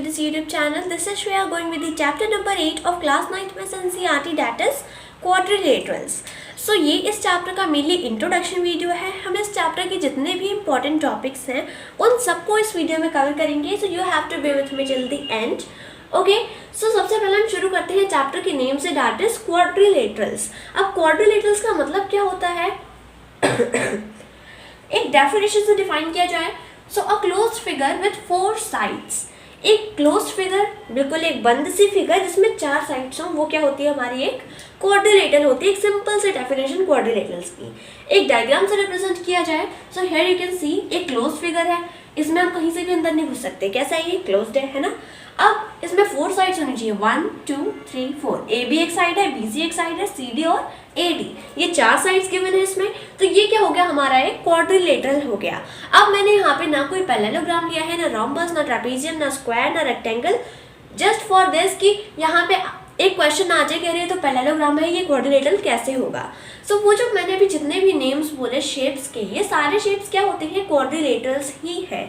to this YouTube channel. This is Shreya going with the chapter number 8 of class 9th में NCERT, that is quadrilaterals. So ये इस chapter का mainly introduction video है. हम इस chapter के जितने भी इंपॉर्टेंट टॉपिक्स हैं उन सबको इस वीडियो में कवर करेंगे. So you have to be with me till the end. Okay so सबसे पहले हम शुरू करते हैं चैप्टर के नेम से, दैट इज क्वाड्रिलेटरल्स. अब क्वाड्रिलेटरल्स का मतलब क्या होता है एक डेफिनेशन से डिफाइन किया जाए. So a closed figure with 4 sides. एक क्लोज्ड फिगर, बिल्कुल एक बंद सी फिगर जिसमें 4 साइड्स हों, वो क्या होती है हमारी एक क्वाड्रिलेटरल होती है. एक सिंपल से डेफिनेशन क्वाड्रिलेटरल्स की एक डायग्राम से रिप्रेजेंट किया जाए. So here you can see एक क्लोज्ड फिगर है, इसमें हम कहीं से भी अंदर नहीं घुस सकते. कैसा है ये क्लोज्ड है ना. अब इसमें 4 साइड्स होनी चाहिए, 1 2 3 4. ए बी एक साइड है, बी सी एक साइड है, सी डी और ए डी, ये 4 साइड्स गिवन है इसमें. तो ये क्या हो गया हमारा एक क्वाड्रिलेटरल हो गया. अब मैंने यहाँ पे ना कोई पैरेललोग्राम लिया है, ना रोम्बस, ना ट्रेपेजियम, ना स्क्वायर, ना रेक्टेंगल, जस्ट फॉर दिस कि यहाँ पे एक क्वेश्चन आ जाए कह रही है तो पैरेललोग्राम है, ये क्वाड्रिलेटरल कैसे होगा. सो वो जो मैंने अभी जितने भी नेम्स बोले शेप्स के, ये सारे शेप्स क्या होते हैं क्वाड्रिलेटरल्स ही है.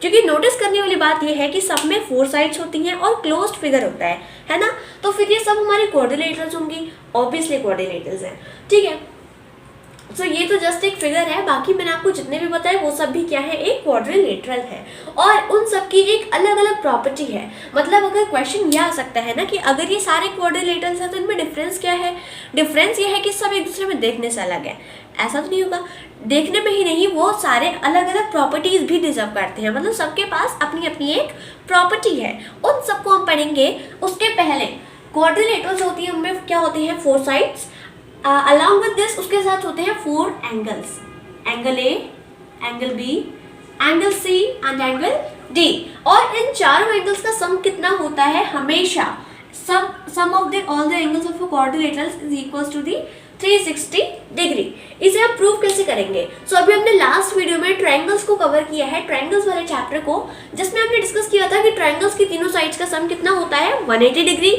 क्योंकि नोटिस करने वाली बात ये है कि सब में 4 साइड्स होती हैं और क्लोज्ड फिगर होता है ना. तो फिर ये सब हमारी क्वाड्रिलेटरल्स होंगी, ऑब्वियसली क्वाड्रिलेटरल्स हैं. ठीक है. सो ये तो जस्ट एक फिगर है, बाकी मैंने आपको जितने भी बताए वो सब भी क्या है एक क्वाड्रिलेटरल है. और उन सब की एक अलग अलग प्रॉपर्टी है. मतलब अगर क्वेश्चन ये आ सकता है ना कि अगर ये सारे क्वाड्रिलेटरल्स हैं तो इनमें डिफरेंस क्या है. डिफरेंस ये है कि सब एक दूसरे में देखने से अलग है. ऐसा तो नहीं होगा, देखने में ही नहीं, वो सारे अलग अलग प्रॉपर्टीज भी डिजर्व करते हैं. मतलब सबके पास अपनी अपनी एक प्रॉपर्टी है. उन सबको हम पढ़ेंगे. उसके पहले क्वाड्रिलेटरल्स होती है, उनमें क्या होते हैं 4 साइड्स. अलॉन्ग विद दिस उसके साथ होते हैं 4 angles, angle A, angle B, angle C and angle D. और इन चारों एंगल्स का सम कितना होता है हमेशा, sum of the all the angles of quadrilaterals is equals to the 360 degree. इसे आप प्रूव कैसे करेंगे. सो अभी हमने लास्ट वीडियो में ट्रायंगल्स को कवर किया है, ट्रायंगल्स वाले चैप्टर को, जिसमें हमने डिस्कस किया था कि ट्रायंगल्स की तीनों साइड्स का सम कितना होता है 180 डिग्री.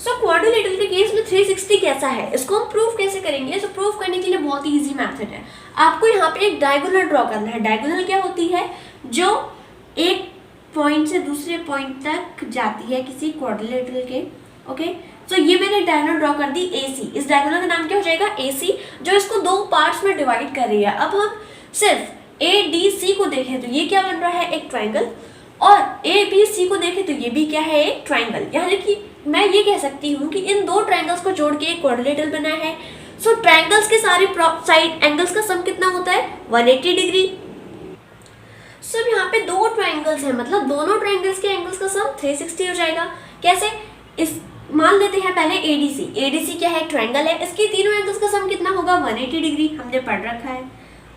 सो क्वाड्रिलेटरल के केस में 360 कैसा है, इसको हम प्रूव कैसे करेंगे. सो प्रूव करने के लिए बहुत ही इजी मेथड है. आपको यहाँ पे एक डायगोनल ड्रॉ करना है. डायगोनल क्या होती है, जो एक पॉइंट से दूसरे पॉइंट तक जाती है किसी क्वाड्रिलेटरल के. ओके सो ये मैंने डायगोनल ड्रॉ कर दी AC. इस डायगोनल का नाम क्या हो जाएगा AC, जो इसको 2 पार्ट्स में डिवाइड कर रही है. अब हम सिर्फ ADC को देखें तो ये क्या बन रहा है एक ट्रायंगल, और ABC को देखें तो ये भी क्या है एक ट्रायंगल. यानी कि मैं ये कह सकती हूँ कि इन 2 ट्रायंगल्स को जोड़ के एक क्वाड्रिलेटरल बना है. सो ट्रायंगल्स के सारे साइड एंगल्स का सम कितना होता है 180 डिग्री. सो यहाँ पे 2 ट्रायंगल्स हैं, मतलब दोनों ट्रायंगल्स के एंगल्स का सम 360 हो जाएगा. कैसे, इस मान लेते हैं पहले ADC क्या है ट्रायंगल है, इसके तीनों एंगल्स का सम कितना होगा 180 डिग्री, हमने पढ़ रखा है.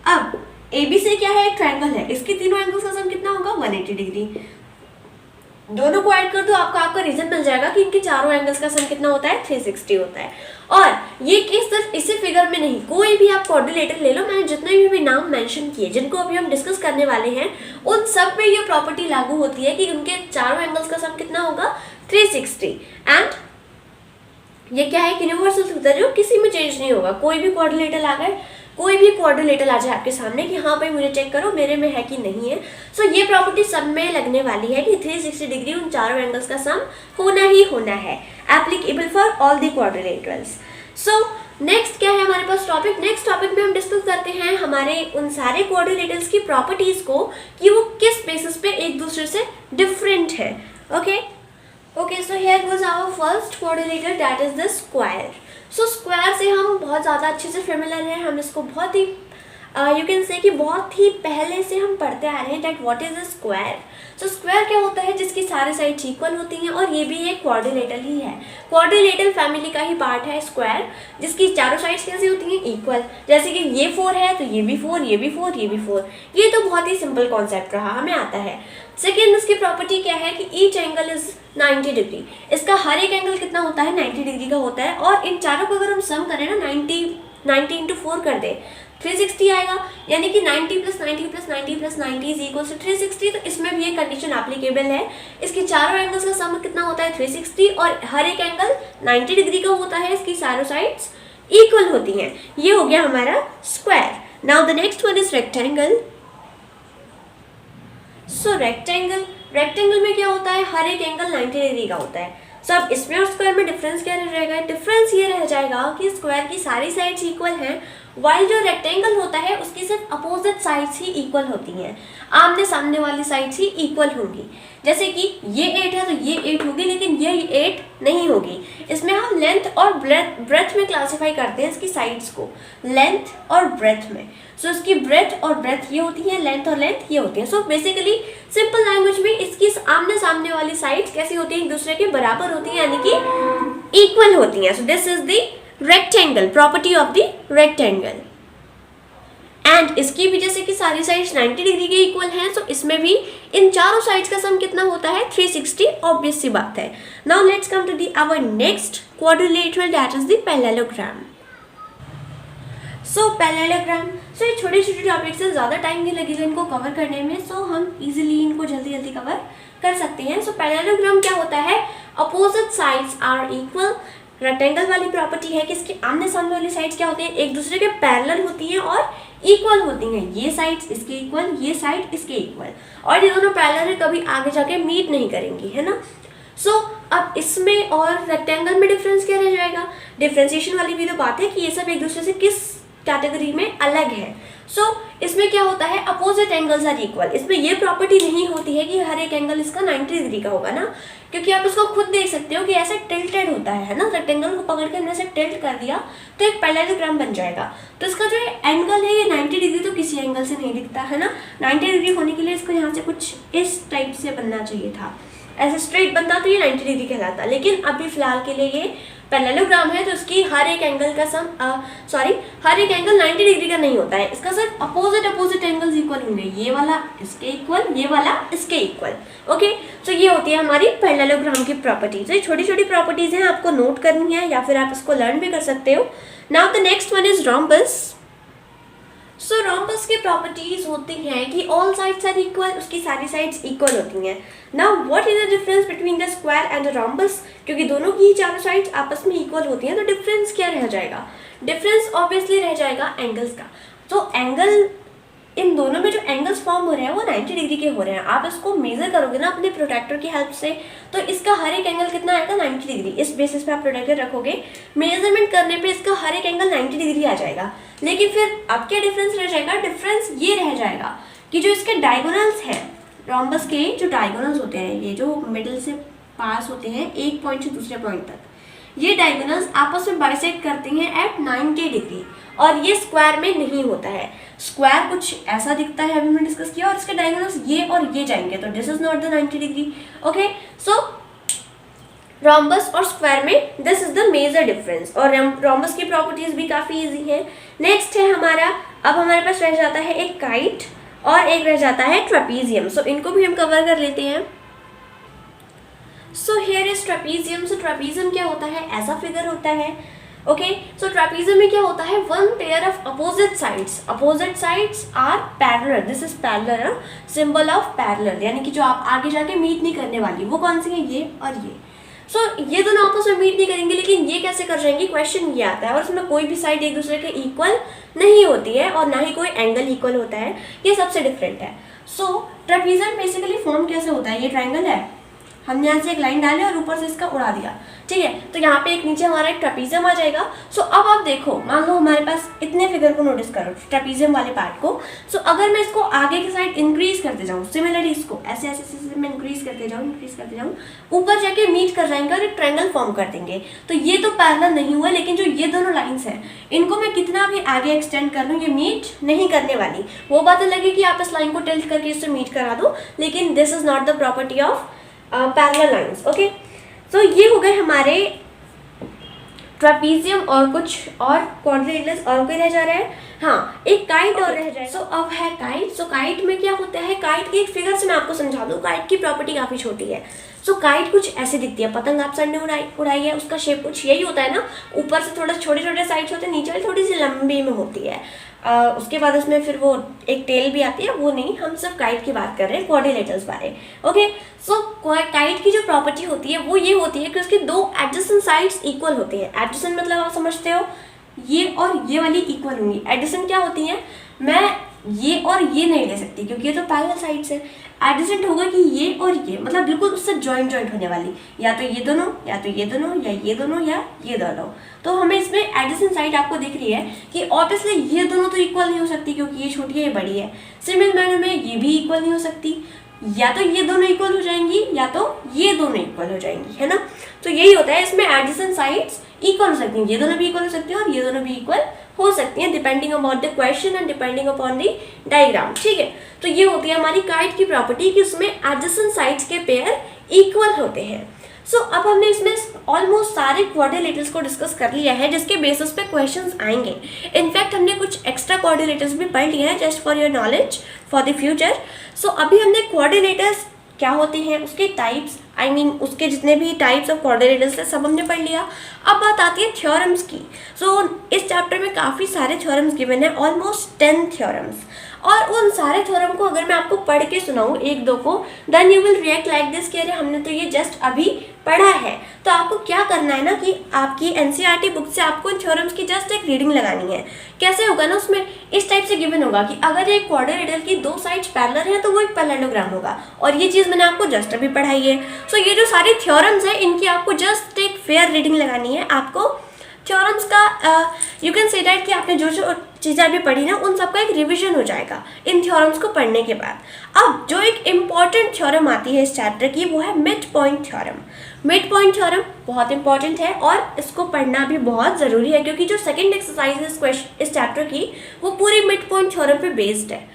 अब ABC क्या है एक ट्रायंगल है, इसके तीनों एंगल्स का सम कितना होगा 180 डिग्री. दोनों को ऐड कर दो, आपका रीजन मिल जाएगा कि इनके चारों एंगल्स का सम कितना होता है 360 होता है. और ये केस सिर्फ इसी फिगर में नहीं, कोई भी आप क्वाड्रिलेटरल ले लो, मैंने जितने भी नाम मेंशन किए जिनको अभी हम डिस्कस करने वाले हैं, उन सब में ये प्रॉपर्टी लागू होती है कि उनके चारों एंगल्स का सम कितना होगा 360. एंड ये क्या है यूनिवर्सल सूत्र जो किसी में चेंज नहीं होगा. कोई भी क्वाड्रिलेटरल आ गए, कोई भी क्वाड्रिलेटरल आ जाए आपके सामने कि हाँ भाई मुझे चेक करो मेरे में है कि नहीं है. सो ये प्रॉपर्टी सब में लगने वाली है कि 360 डिग्री उन चारों एंगल्स का सम होना ही होना है, applicable for all the quadrilaterals. So next क्या है हमारे पास टॉपिक. नेक्स्ट टॉपिक में हम डिस्कस करते हैं हमारे उन सारे क्वाड्रिलेटरल्स की प्रॉपर्टीज को कि वो किस बेसिस पे एक दूसरे से डिफरेंट है. Okay so here was our first quadrilateral, that is the square. So square से हम बहुत ज़्यादा अच्छे से फेमिलियर हैं. हम इसको बहुत ही यू कैन से कि बहुत ही पहले से हम पढ़ते आ रहे हैं that what is a square. So square क्या होता है जिसकी सारे साइड्स इक्वल होती हैं, और ये भी एक क्वाड्रिलेटरल ही है. क्वाड्रिलेटरल फैमिली का ही पार्ट है स्क्वायर, जिसकी चारों साइड्स कैसी होती हैं इक्वल. जैसे कि ये 4 है तो ये भी 4, ये भी 4, ये भी 4. ये तो बहुत ही सिंपल कॉन्सेप्ट रहा, हमें आता है. सेकेंड इसकी प्रॉपर्टी क्या है कि ईच एंगल इज 90 डिग्री. इसका हर एक एंगल कितना होता है 90 डिग्री का होता है. और इन चारों को अगर हम सम करें ना 90 इंटू 4 कर दे 360 आएगा. यानी कि 90 + 90 + 90 + 90 इज इक्वल टू 360. तो इसमें भी ये कंडीशन एप्लीकेबल है. इसके चारों एंगल्स का सम कितना होता है 360, और हर एक एंगल 90 डिग्री का होता है. इसकी चारों साइड्स इक्वल होती हैं. ये हो गया हमारा square. Now the next one is rectangle. So rectangle में क्या होता है, हर एक एंगल 90 डिग्री का होता है। सो अब इसमें और स्क्वायर में डिफरेंस क्या रह जाएगा, डिफरेंस ये रह जाएगा कि स्क्वायर की सारी साइड्स इक्वल हैं, वाइल जो रेक्टेंगल होता है उसकी सिर्फ अपोजिट साइड्स ही इक्वल होती हैं, आमने सामने वाली साइड्स ही इक्वल होंगी। जैसे कि ये 8 है तो ये 8 होगी, लेकिन ये 8 नहीं होगी। इसमें हम लेंथ और ब्रेथ में क्लासीफाई करते हैं इसकी साइड्स को, लेंथ और ब्रेथ में। सो इसकी ब्रेथ और ब्रेथ ये होती है, लेंथ और लेंथ ये होती है। सो बेसिकली सिंपल लैंग्वेज में इसकी आमने सामने वाली साइड्स कैसी होती हैं, एक दूसरे के बराबर होती हैं, यानी कि इक्वल होती हैं। So this is the rectangle, property of the rectangle. And इसकी भी जैसे कि सारी साइड्स 90 डिग्री के इक्वल हैं, सो इसमें भी इन चारों साइड्स का सम कितना होता है, 360, ऑब्वियस सी बात है। Now let's come to the our next quadrilateral, that is the parallelogram. So parallelogram, so ये छोटे छोटे टॉपिक्स से ज़्यादा टाइम नहीं लगेगा इनको कवर करने में, सो हम इजीली इनको जल्दी जल्दी कवर कर सकते हैं। सो पैरेललोग्राम क्या होता है, opposite sides are equal. Rectangle वाली प्रॉपर्टी है कि इसके आमने सामने वाली साइड्स क्या होती हैं, एक दूसरे के पैरेलल होती हैं और इक्वल होती हैं। ये साइड्स इसके इक्वल, ये साइड इसके इक्वल, और ये दोनों पैरेलल कभी आगे जाके मीट नहीं करेंगी, है ना। सो अब इसमें और रेक्टेंगल में डिफरेंस क्या रह जाएगा, डिफरेंशिएशन वाली भी तो बात है कि ये सब एक दूसरे से किस कैटेगरी में अलग है। सो इसमें क्या होता है, अपोजिट एंगल्स आर इक्वल। इसमें ये प्रॉपर्टी नहीं होती है कि हर एक एंगल इसका 90 डिग्री का होगा ना, क्योंकि आप इसको खुद देख सकते हो कि ऐसे टिल्टेड होता है ना, रेक्टेंगल को पकड़ के हमने ऐसे टिल्ट कर दिया तो एक पैरेललोग्राम बन जाएगा। तो इसका जो एंगल है ये 90 डिग्री तो किसी एंगल से नहीं दिखता है ना। 90 डिग्री होने के लिए इसको यहाँ से कुछ इस टाइप से बनना चाहिए था, ऐसे स्ट्रेट बनता तो ये 90 डिग्री कहलाता, लेकिन अभी फिलहाल के लिए ये पैरेललोग्राम है तो इसकी हर एक एंगल का हर एक एंगल 90 डिग्री का नहीं होता है, इसका सिर्फ अपोजिट एंगल्स इक्वल होंगे, ये वाला इसके इक्वल, ये वाला इसके इक्वल। ओके, तो ये होती है हमारी पैरेललोग्राम की प्रॉपर्टीज। ये छोटी छोटी प्रॉपर्टीज हैं, आपको नोट करनी है या फिर आप इसको लर्न भी कर सकते हो। Now the next one is rhombus. So rhombus की प्रॉपर्टीज होती हैं कि ऑल साइड्स आर इक्वल, उसकी सारी साइड्स इक्वल होती हैं। Now what is the difference between the square and the rhombus, क्योंकि दोनों की चारों साइड्स आपस में इक्वल होती हैं, तो डिफरेंस क्या रह जाएगा, डिफरेंस ऑब्वियसली रह जाएगा एंगल्स का। तो एंगल, इन दोनों में जो एंगल्स फॉर्म हो रहे हैं वो 90 डिग्री के हो रहे हैं। आप इसको मेजर करोगे ना अपने प्रोटेक्टर की हेल्प से, तो इसका हर एक एंगल कितना आएगा, 90 डिग्री। इस बेसिस पे आप प्रोटेक्टर रखोगे, मेजरमेंट करने पे इसका हर एक एंगल 90 डिग्री आ जाएगा। लेकिन फिर अब क्या डिफरेंस रह जाएगा, डिफरेंस ये रह जाएगा कि जो इसके डायगोनल्स हैं, रोम्बस के जो डायगोनल्स होते हैं, ये जो मिडिल से पास होते हैं एक पॉइंट से दूसरे पॉइंट तक, ये डायगोनल्स आपस में बाइसेक्ट करते हैं एट 90 डिग्री, और ये स्क्वायर में नहीं होता है। स्क्वायर कुछ ऐसा दिखता है, अभी हमने डिस्कस किया, और इसके डायगोनल्स ये और ये जाएंगे, तो this is not the 90 degree. Okay, so rhombus और स्क्वायर में this is the major difference, और रोम्बस की प्रॉपर्टीज भी काफी इजी है। नेक्स्ट है हमारा, अब हमारे पास रह जाता है एक काइट और एक रह जाता है ट्रेपीजियम। सो इनको भी हम कवर कर लेते हैं। So here is trapezium. So trapezium क्या होता है, ऐसा फिगर होता है। ओके, सो ट्रेपीजियम में क्या होता है, one pair of opposite sides are parallel, this is parallel, symbol of parallel, यानी कि जो आप आगे जाके मीट नहीं करने वाली, वो कौन सी है, ये और ये। सो ये दोनों आपस में मीट नहीं करेंगे, लेकिन ये कैसे कर जाएंगे, क्वेश्चन ये आता है, और उसमें कोई भी साइड एक दूसरे के इक्वल नहीं होती है और ना ही कोई एंगल इक्वल होता है, ये सबसे डिफरेंट है। सो ट्रेपीजियम बेसिकली फॉर्म कैसे होता है, ये ट्रायंगल है, हमने यहाँ से एक लाइन डाली और ऊपर से इसका उड़ा दिया, ठीक है, तो यहाँ पे एक नीचे हमारा एक ट्रेपीजियम आ जाएगा। सो अब आप देखो, मान लो हमारे पास इतने फिगर को नोटिस करो, ट्रेपीजियम वाले पार्ट को। सो अगर मैं इसको आगे की साइड इंक्रीज करते जाऊँ, सिमिलरली इसको ऐसे ऐसे मैं इंक्रीज करते जाऊँ, ऊपर जाके मीट कर जाएंगे और एक ट्रायंगल फॉर्म कर देंगे। तो ये तो पैरेलल नहीं हुआ, लेकिन जो ये दोनों लाइन्स हैं, इनको मैं कितना भी आगे एक्सटेंड कर लूँ, ये मीट नहीं करने वाली। वो बात अलग है कि आप इस लाइन को टिल्ट करके इससे मीट करा दो, लेकिन this is not the property of parallel lines. Okay, तो ये हो गए हमारे ट्रेपीजियम और कुछ और क्वाड्रिलेटरल्स, और कोई रह जा रहा है, हाँ एक काइट और रह जाए। सो अब है काइट। सो काइट में क्या होता है, काइट की एक फिगर से मैं आपको समझा दूँ, काइट की प्रॉपर्टी काफी छोटी है। सो काइट कुछ ऐसे दिखती है, पतंग आप सर ने उड़ाई है, उसका शेप कुछ यही होता है ना, ऊपर से थोड़ा छोटे छोटे साइड्स होते हैं, नीचे वाली थोड़ी सी लंबी में होती है, उसके बाद उसमें फिर वो एक टेल भी आती है, वो नहीं, हम सिर्फ काइट की बात कर रहे हैं, क्वाड्रिलेटरल्स बारे। ओके, सो काइट की जो प्रॉपर्टी होती है वो ये होती है कि उसकी दो एडजेसेंट साइड्स इक्वल होती हैं। एडजेसेंट मतलब आप समझते हो, ये और ये वाली इक्वल होंगी। एडजेसेंट क्या होती है, मैं ये और ये नहीं ले सकती क्योंकि ये तो पैरेलल साइड्स है। एडजेसेंट होगा कि ये और ये, मतलब बिल्कुल उससे जॉइंट होने वाली, या तो ये दोनों, या तो ये दोनों, या ये दोनों, या ये दोनों। तो हमें इसमें एडजेसेंट साइड आपको दिख रही है कि ऑब्वियसली ये दोनों तो इक्वल नहीं हो सकती क्योंकि ये छोटी है ये बड़ी है। सिमिलर मैनर में ये भी इक्वल नहीं हो सकती, या तो ये दोनों इक्वल हो जाएंगी या तो ये दोनों इक्वल हो जाएंगी, है ना। तो यही होता है, इसमें एडजेसेंट साइड्स इक्वल हो सकती हैं, ये दोनों भी इक्वल हो सकती हैं और ये दोनों भी इक्वल हो सकती हैं, depending upon the question and depending upon the diagram, ठीक है। तो ये होती है हमारी काइट की प्रॉपर्टी कि उसमें एडजेसेंट साइड्स के पेयर इक्वल होते हैं। सो अब हमने इसमें ऑलमोस्ट सारे क्वाड्रिलेटरल्स को डिस्कस कर लिया है जिसके बेसिस पे क्वेश्चंस आएंगे। इनफैक्ट हमने कुछ एक्स्ट्रा क्वाड्रिलेटरल्स भी पढ़ लिए हैं just for your knowledge for the future. So अभी हमने क्वाड्रिलेटर्स क्या होते हैं, उसके टाइप्स, आई मीन उसके जितने भी टाइप्स ऑफ क्वाड्रिलेटरल्स है सब हमने पढ़ लिया। अब बात आती है थ्योरम्स की। सो इस चैप्टर में काफ़ी सारे थ्योरम्स गिवन है, ऑलमोस्ट 10 थ्योरम्स, और उन सारे थ्योरम को अगर मैं आपको पढ़ के सुनाऊँ एक दो को, then you will react like this कि अरे हमने तो ये जस्ट अभी पढ़ा है। तो आपको क्या करना है ना कि आपकी एनसीईआरटी बुक से आपको इन थ्योरम्स की जस्ट एक रीडिंग लगानी है। कैसे होगा ना, उसमें इस टाइप से गिवन होगा कि अगर एक क्वाड्रिलेटरल की दो साइड्स पैरेलल है तो वो एक पैरेललोग्राम होगा, और ये चीज़ मैंने आपको जस्ट अभी पढ़ाई है। सो ये जो सारी थ्योरम्स है इनकी आपको जस्ट एक फेयर रीडिंग लगानी है। आपको थ्योरम्स का यू कैन से दैट कि आपने जो जो चीज़ें अभी पढ़ी ना उन सबका एक रिवीजन हो जाएगा इन थ्योरम्स को पढ़ने के बाद। अब जो एक इम्पॉर्टेंट थ्योरम आती है इस चैप्टर की वो है mid point theorem. Mid point theorem बहुत इंपॉर्टेंट है और इसको पढ़ना भी बहुत ज़रूरी है क्योंकि जो सेकंड एक्सरसाइज है इस चैप्टर की वो पूरी मिड पॉइंट थ्योरम पे बेस्ड है।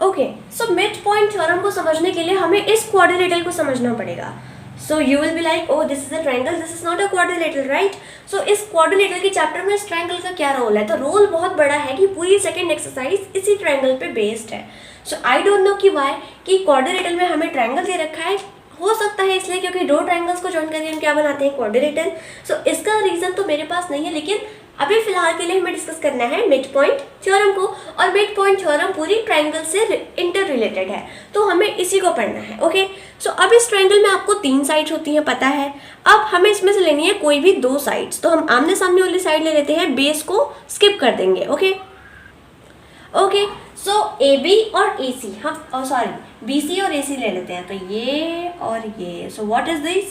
Okay so mid point theorem को समझने के लिए हमें इस क्वाड्रिलेटरल को समझना पड़ेगा। So you will be like, oh this is a triangle, this is not a quadrilateral, right? So इस quadrilateral के चैप्टर में इस ट्रायंगल का क्या रोल है, तो रोल बहुत बड़ा है कि पूरी सेकंड एक्सरसाइज इसी ट्रायंगल पे बेस्ड है। सो आई डोंट नो कि वाई कि क्वाड्रिलेटरल में हमें ट्रायंगल दे रखा है, हो सकता है इसलिए क्योंकि दो ट्रायंगल्स को जॉइन करके हम क्या बनाते हैं, क्वाड्रिलेटरल। सो इसका रीजन तो मेरे पास नहीं है, लेकिन अभी फिलहाल के लिए हमें डिस्कस करना है मिड पॉइंट थ्योरम को, और मिड पॉइंट थ्योरम पूरी ट्रायंगल से इंटर रिलेटेड है तो हमें इसी को पढ़ना है। ओके सो अब इस ट्रायंगल में आपको 3 साइड्स होती हैं पता है। अब हमें इसमें से लेनी है कोई भी 2 साइड्स, तो हम आमने सामने वाली साइड ले लेते हैं, बेस को स्किप कर देंगे। ओके सो ए बी और ए सी, हम सॉरी बी सी और ए सी ले लेते हैं, तो ये और ये। सो व्हाट इज दिस,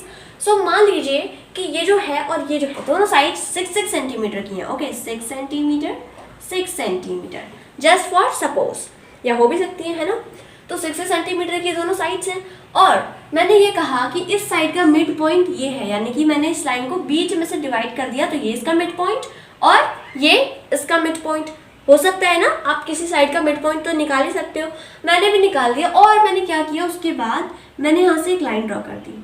सो मान लीजिए कि ये जो है और ये जो है दोनों साइड 6 सेंटीमीटर की हैं। Okay 6 centimetre just for suppose, या हो भी सकती है ना। तो 6 सेंटीमीटर की दोनों साइड्स हैं, और मैंने ये कहा कि इस साइड का मिड पॉइंट ये है, यानी कि मैंने इस लाइन को बीच में से डिवाइड कर दिया, तो ये इसका मिड पॉइंट और ये इसका मिड पॉइंट हो सकता है ना। आप किसी साइड का मिड पॉइंट तो निकाल ही सकते हो, मैंने भी निकाल दिया। और मैंने क्या किया, उसके बाद मैंने यहाँ से एक लाइन ड्रॉ कर दी,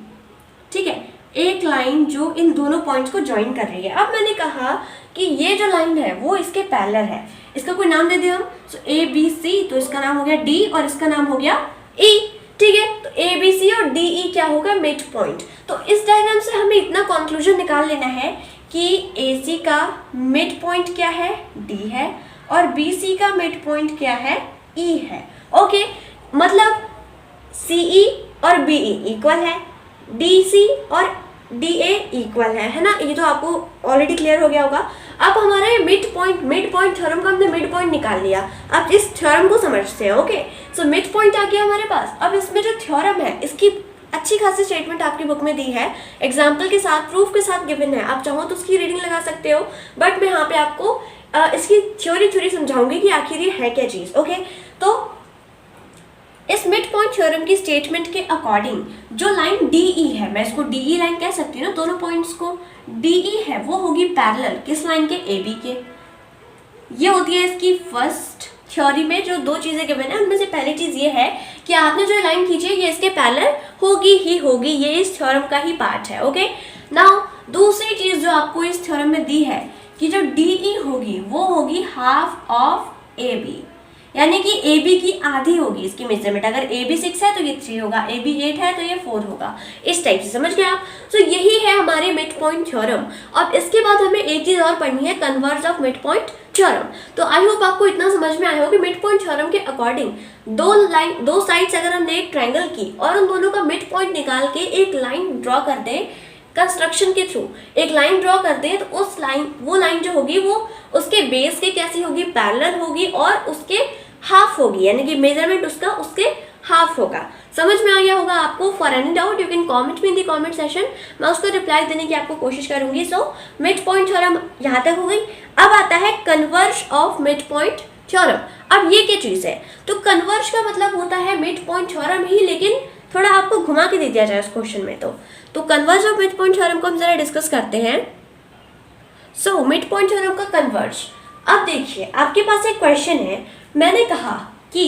ठीक है, एक लाइन जो इन दोनों पॉइंट्स को ज्वाइन कर रही है। अब मैंने कहा कि ये जो लाइन है वो इसके पैरेलल है, इसका कोई नाम दे दिया हम। सो ए बी सी, तो इसका नाम हो गया डी और इसका नाम हो गया ई, ठीक है। तो ए बी सी और डी ई क्या होगा, मिड पॉइंट। तो इस डायग्राम से हमें इतना कंक्लूजन निकाल लेना है कि ए सी का मिड पॉइंट क्या है, डी है, और बी सी का मिड पॉइंट क्या है, ई है। ओके मतलब सी ई और बी ई इक्वल है, डी सी और डी ए इक्वल है ना। ये तो आपको ऑलरेडी क्लियर हो गया होगा। अब हमारा ये मिड पॉइंट थ्योरम का हमने मिड पॉइंट निकाल लिया। अब इस थ्योरम को समझते हैं। ओके सो मिड पॉइंट आ गया हमारे पास। अब इसमें जो थ्योरम है इसकी अच्छी खासी स्टेटमेंट आपकी बुक में दी है, एग्जाम्पल के साथ, प्रूफ के साथ गिवन है। आप चाहो तो उसकी रीडिंग लगा सकते हो, बट मैं यहाँ पे आपको इसकी थ्योरी समझाऊंगी कि आखिर ये है क्या चीज़। ओके तो इस मिड पॉइंट थ्योरम की स्टेटमेंट के अकॉर्डिंग जो लाइन डी ई है, मैं इसको डी ई लाइन कह सकती हूँ ना, दोनों पॉइंट्स को डी ई है, वो होगी पैरेलल किस लाइन के, ए बी के। ये होती है इसकी फर्स्ट थ्योरी में जो 2 चीज़ें गिवन है, उनमें से पहली चीज़ ये है कि आपने जो लाइन खींची है ये इसके पैरेलल होगी ही होगी, ये इस थ्योरम का ही पार्ट है। ओके नाउ दूसरी चीज़ जो आपको इस थ्योरम में दी है कि जो डी ई होगी वो होगी हाफ ऑफ ए बी, यानी कि ए बी की आधी होगी इसकी मेजरमेंट। अगर ए बी 6 है तो ये 3 होगा, ए बी 8 है तो ये 4 होगा, इस टाइप से। समझ गए आप। तो यही है हमारे मिड पॉइंट थ्योरम। अब इसके बाद हमें एक चीज़ और पढ़नी है, converse of mid point theorem. तो आई होप आपको इतना समझ में आया हो कि मिड पॉइंट थ्योरम के अकॉर्डिंग दो साइड्स अगर हमने एक ट्रायंगल की और उन दोनों का मिड पॉइंट निकाल के एक लाइन ड्रॉ कर दें, कंस्ट्रक्शन के थ्रू एक लाइन ड्रॉ कर दें, तो वो लाइन जो होगी वो उसके बेस के कैसी होगी, पैरेलल होगी, और उसके हाफ होगी, यानी कि मेजरमेंट उसका उसके हाफ होगा। समझ में आ गया होगा आपको? For any doubt you can comment me in the comment session, मैं उसको रिप्लाई देने की आपको कोशिश करूंगी। सो मिड पॉइंट थ्योरम यहाँ तक हो गई। अब आता है converse of mid point theorem. अब ये क्या चीज़ है? तो कन्वर्ज का मतलब होता है मिड पॉइंट थ्योरम ही, लेकिन थोड़ा आपको घुमा के दे दिया जाए इस क्वेश्चन में। तो converse of mid point theorem को हम जरा डिस्कस करते हैं। सो मिड पॉइंट थ्योरम का कन्वर्ज। अब देखिए आपके पास एक क्वेश्चन है, मैंने कहा कि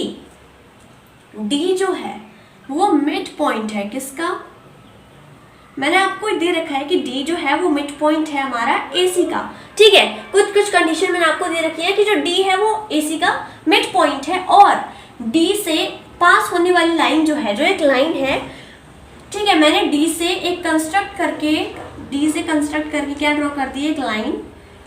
डी जो है वो मिड पॉइंट है किसका? मैंने आपको दे रखा है कि डी जो है वो मिड पॉइंट है हमारा एसी का, ठीक है। कुछ कंडीशन मैंने आपको दे रखी है कि जो डी है वो एसी का मिड पॉइंट है, और डी से पास होने वाली लाइन जो है, जो एक लाइन है, ठीक है, मैंने डी से एक कंस्ट्रक्ट करके क्या ड्रॉ कर दी, एक लाइन,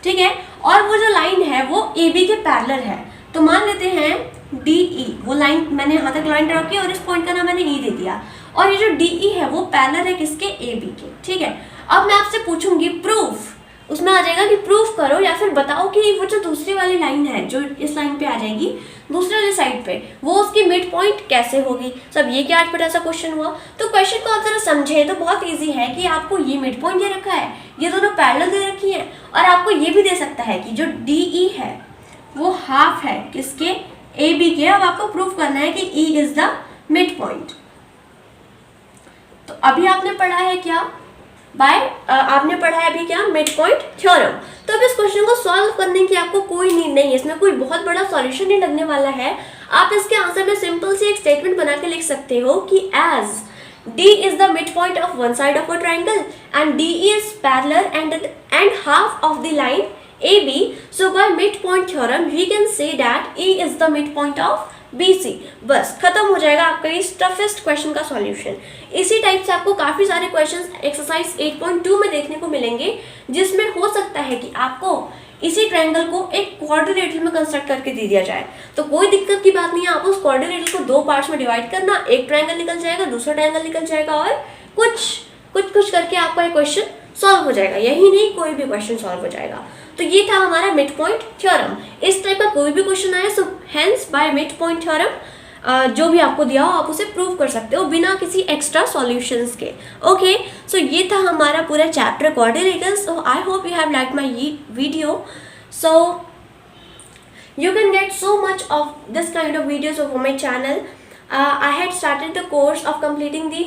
ठीक है। और वो जो लाइन है वो ए बी के पैरेलल है। तो मान लेते हैं डी ई, वो लाइन मैंने यहाँ तक लाइन ड्रॉ की और इस पॉइंट का नाम मैंने ई दे दिया, और ये जो डी ई है वो पैरेलल है किसके? ए बी के, ठीक है। अब मैं आपसे पूछूंगी प्रूफ, उसमें आ जाएगा कि प्रूफ करो या फिर बताओ कि वो जो दूसरी वाली लाइन है जो इस लाइन पे आ जाएगी दूसरे वाली साइड पे, वो उसकी मिड पॉइंट कैसे होगी। सब ये क्या 8 ऐसा क्वेश्चन हुआ। तो क्वेश्चन को आप जरा समझे तो बहुत इजी है कि आपको ये मिड पॉइंट दे रखा है, ये दोनों पैरेलल दे रखी है, और आपको ये भी दे सकता है कि जो डी ई है वो हाफ है किसके? ए बी के। अब आपको प्रूफ करना है कि E is the mid point. तो अभी आपने पढ़ा है क्या? आपने पढ़ा है अभी क्या? Mid point theorem. तो अब इस क्वेश्चन को सॉल्व करने की आपको कोई नीड नहीं है, इसमें कोई बहुत बड़ा सॉल्यूशन नहीं लगने वाला है। आप इसके आंसर में सिंपल से एक स्टेटमेंट बना के लिख सकते हो कि as D is the midpoint of one side of a triangle and DE is parallel and half of the line AB, so by midpoint theorem we can say that E is the midpoint of BC। बस खत्म हो जाएगा आपका इस toughest question का solution. इसी type से आपको काफी सारे क्वेश्चंस एक्सरसाइज 8.2 में देखने को मिलेंगे, जिसमें हो सकता है कि आपको इसी ट्रायंगल को एक क्वाड्रिलेटरल में कंस्ट्रक्ट करके दे दिया जाए। तो कोई दिक्कत की बात नहीं है, आप उस क्वाड्रिलेटरल को 2 पार्ट्स में डिवाइड करना, एक ट्रायंगल निकल जाएगा, दूसरा ट्रायंगल निकल जाएगा, और कुछ करके आपका एक क्वेश्चन सॉल्व हो जाएगा। यही नहीं, कोई भी क्वेश्चन सॉल्व हो जाएगा। तो ये था हमारा मिड पॉइंट थ्योरम। इस टाइप का कोई भी क्वेश्चन आए so hence by mid point theorem जो भी आपको दिया हो आप उसे प्रूव कर सकते हो बिना किसी एक्स्ट्रा सॉल्यूशंस के। ओके, सो ये था हमारा पूरा chapter quadrilaterals. So I hope you have like my video. So you can get so much of this kind of videos over my channel. I had started the course of completing the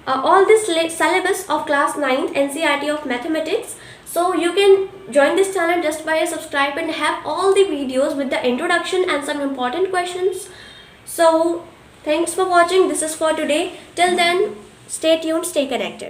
all this syllabus of class 9th NCERT of mathematics. So you can join this channel just by a subscribe and have all the videos with the introduction and some important questions. So thanks for watching. This is for today. Till then, stay tuned, stay connected.